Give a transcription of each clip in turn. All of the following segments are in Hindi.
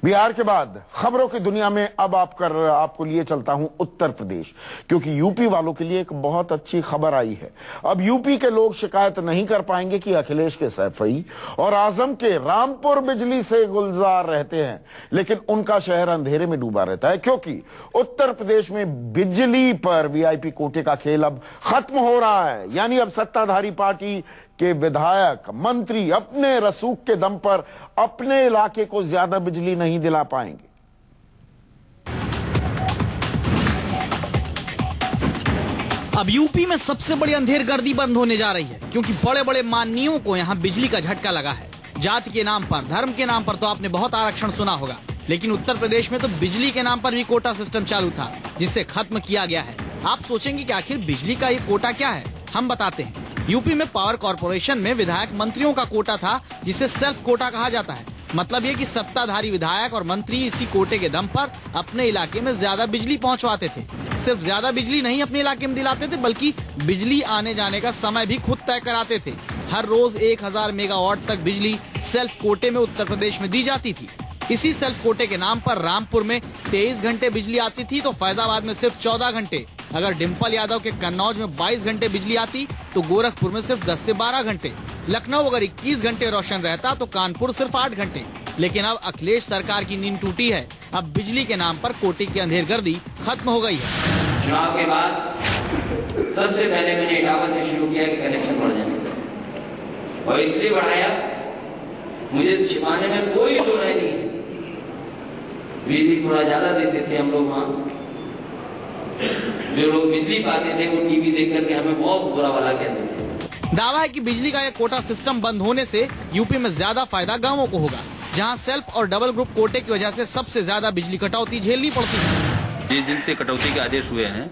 बिहार के बाद खबरों की दुनिया में अब आपको लिए चलता हूं उत्तर प्रदेश, क्योंकि यूपी वालों के लिए एक बहुत अच्छी खबर आई है। अब यूपी के लोग शिकायत नहीं कर पाएंगे कि अखिलेश के सैफई और आजम के रामपुर बिजली से गुलजार रहते हैं, लेकिन उनका शहर अंधेरे में डूबा रहता है, क्योंकि उत्तर प्रदेश में बिजली पर वीआईपी कोटे का खेल अब खत्म हो रहा है। यानी अब सत्ताधारी पार्टी के विधायक मंत्री अपने रसूख के दम पर अपने इलाके को ज्यादा बिजली नहीं दिला पाएंगे। अब यूपी में सबसे बड़ी अंधेरगर्दी बंद होने जा रही है, क्योंकि बड़े बड़े माननीयों को यहां बिजली का झटका लगा है। जाति के नाम पर, धर्म के नाम पर तो आपने बहुत आरक्षण सुना होगा, लेकिन उत्तर प्रदेश में तो बिजली के नाम पर भी कोटा सिस्टम चालू था, जिससे खत्म किया गया है। आप सोचेंगे कि आखिर बिजली का ये कोटा क्या है, हम बताते हैं। यूपी में पावर कॉर्पोरेशन में विधायक मंत्रियों का कोटा था, जिसे सेल्फ कोटा कहा जाता है। मतलब ये कि सत्ताधारी विधायक और मंत्री इसी कोटे के दम पर अपने इलाके में ज्यादा बिजली पहुंचवाते थे। सिर्फ ज्यादा बिजली नहीं अपने इलाके में दिलाते थे, बल्कि बिजली आने जाने का समय भी खुद तय कराते थे। हर रोज 1000 मेगावाट तक बिजली सेल्फ कोटे में उत्तर प्रदेश में दी जाती थी। इसी सेल्फ कोटे के नाम पर रामपुर में 23 घंटे बिजली आती थी, तो फैजाबाद में सिर्फ 14 घंटे। अगर डिम्पल यादव के कन्नौज में 22 घंटे बिजली आती, तो गोरखपुर में सिर्फ 10 से 12 घंटे। लखनऊ अगर 21 घंटे रोशन रहता, तो कानपुर सिर्फ 8 घंटे। लेकिन अब अखिलेश सरकार की नींद टूटी है। अब बिजली के नाम पर कोटे की अंधेरगर्दी खत्म हो गई है। चुनाव के बाद सबसे पहले मैंने इटावा से शुरू किया कि कनेक्शन बढ़ जाए, और इसलिए बढ़ाया, मुझे छिपाने में कोई दो राय नहीं है। बिजली थोड़ा ज्यादा देते थे हम लोग वहाँ, जो लोग बिजली पाते थे वो टीवी देख करके हमें बहुत बुरा वाला कहते थे। दावा है कि बिजली का यह कोटा सिस्टम बंद होने से यूपी में ज्यादा फायदा गांवों को होगा, जहां सेल्फ और डबल ग्रुप कोटे की वजह से सबसे ज्यादा बिजली कटौती झेलनी पड़ती है। जिस दिन से कटौती के आदेश हुए हैं,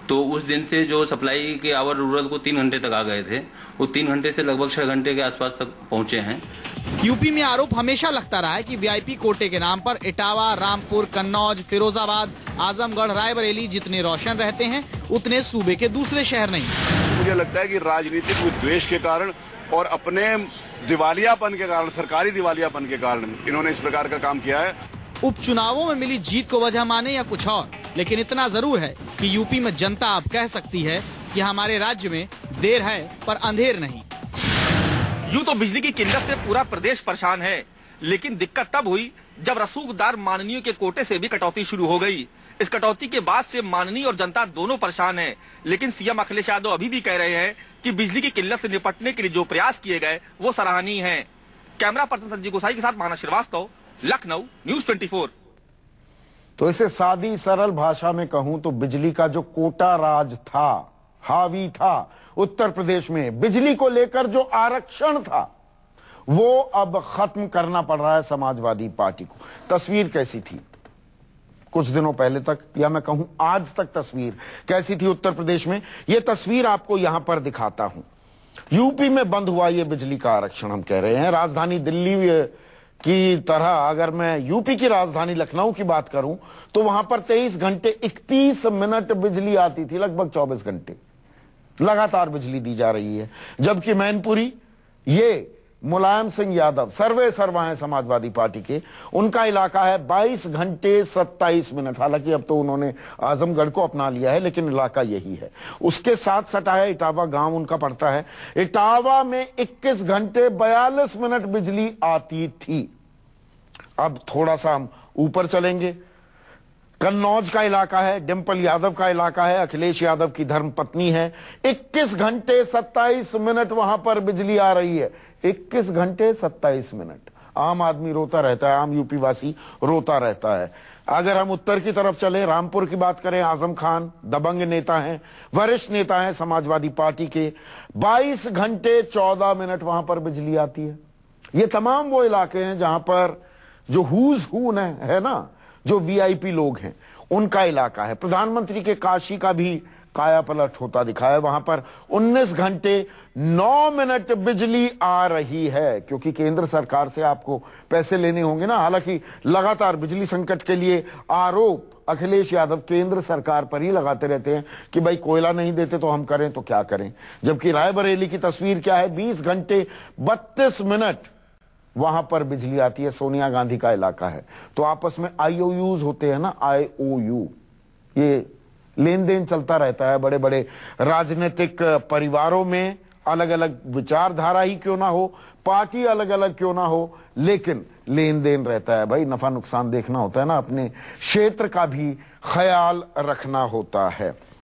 तो उस दिन से जो सप्लाई के आवर रूरल को 3 घंटे तक आ गए थे, वो 3 घंटे से लगभग 6 घंटे के आसपास तक पहुंचे हैं। यूपी में आरोप हमेशा लगता रहा है कि वीआईपी कोटे के नाम पर इटावा, रामपुर, कन्नौज, फिरोजाबाद, आजमगढ़, रायबरेली जितने रोशन रहते हैं, उतने सूबे के दूसरे शहर नहीं। मुझे लगता है कि राजनीतिक विद्वेष के कारण और अपने दिवालियापन के कारण, सरकारी दिवालियापन के कारण इन्होंने इस प्रकार का काम किया है। उपचुनावों में मिली जीत को वजह माने या कुछ और, लेकिन इतना जरूर है कि यूपी में जनता अब कह सकती है कि हमारे राज्य में देर है पर अंधेर नहीं। यूं तो बिजली की किल्लत से पूरा प्रदेश परेशान है, लेकिन दिक्कत तब हुई जब रसूखदार माननीयों के कोटे से भी कटौती शुरू हो गई। इस कटौती के बाद से माननीय और जनता दोनों परेशान है, लेकिन सीएम अखिलेश यादव अभी भी कह रहे हैं कि बिजली की किल्लत से निपटने के लिए जो प्रयास किए गए वो सराहनीय हैं। कैमरा पर्सन संजीव गोसाई के साथ माना श्रीवास्तव, लखनऊ, न्यूज 24। तो इसे सादी सरल भाषा में कहूं तो बिजली का जो कोटा राज था, हावी था उत्तर प्रदेश में, बिजली को लेकर जो आरक्षण था, वो अब खत्म करना पड़ रहा है समाजवादी पार्टी को। तस्वीर कैसी थी कुछ दिनों पहले तक, या मैं कहूं आज तक तस्वीर कैसी थी उत्तर प्रदेश में, यह तस्वीर आपको यहां पर दिखाता हूं। यूपी में बंद हुआ यह बिजली का आरक्षण, हम कह रहे हैं राजधानी दिल्ली की तरह अगर मैं यूपी की राजधानी लखनऊ की बात करूं, तो वहां पर 23 घंटे 31 मिनट बिजली आती थी, लगभग 24 घंटे लगातार बिजली दी जा रही है। जबकि मैनपुरी, ये मुलायम सिंह यादव सर्वे सर्वा है समाजवादी पार्टी के, उनका इलाका है 22 घंटे 27 मिनट। हालांकि अब तो उन्होंने आजमगढ़ को अपना लिया है, लेकिन इलाका यही है। उसके साथ सटा है इटावा गांव, उनका पड़ता है। इटावा में 21 घंटे 42 मिनट बिजली आती थी। अब थोड़ा सा हम ऊपर चलेंगे, कन्नौज का इलाका है, डिम्पल यादव का इलाका है, अखिलेश यादव की धर्मपत्नी है। 21 घंटे 27 मिनट वहां पर बिजली आ रही है। 21 घंटे 27 मिनट। आम आदमी रोता रहता है, आम यूपी वासी रोता रहता है। अगर हम उत्तर की तरफ चले, रामपुर की बात करें, आजम खान दबंग नेता हैं, वरिष्ठ नेता हैं समाजवादी पार्टी के, 22 घंटे 14 मिनट वहां पर बिजली आती है। ये तमाम वो इलाके हैं जहां पर जो हुज हून है ना, जो वीआईपी लोग हैं, उनका इलाका है। प्रधानमंत्री के काशी का भी काया पलट होता दिखा है। वहां पर 19 घंटे 9 मिनट बिजली आ रही है, क्योंकि केंद्र सरकार से आपको पैसे लेने होंगे ना। हालांकि लगातार बिजली संकट के लिए आरोप अखिलेश यादव केंद्र सरकार पर ही लगाते रहते हैं कि भाई कोयला नहीं देते तो हम करें तो क्या करें। जबकि रायबरेली की तस्वीर क्या है, 20 घंटे 32 मिनट वहां पर बिजली आती है। सोनिया गांधी का इलाका है, तो आपस में IOUs होते हैं ना, IOU, ये लेन देन चलता रहता है। बड़े बड़े राजनीतिक परिवारों में अलग अलग विचारधारा ही क्यों ना हो, पार्टी अलग अलग क्यों ना हो, लेकिन लेन देन रहता है भाई। नफा नुकसान देखना होता है ना, अपने क्षेत्र का भी ख्याल रखना होता है।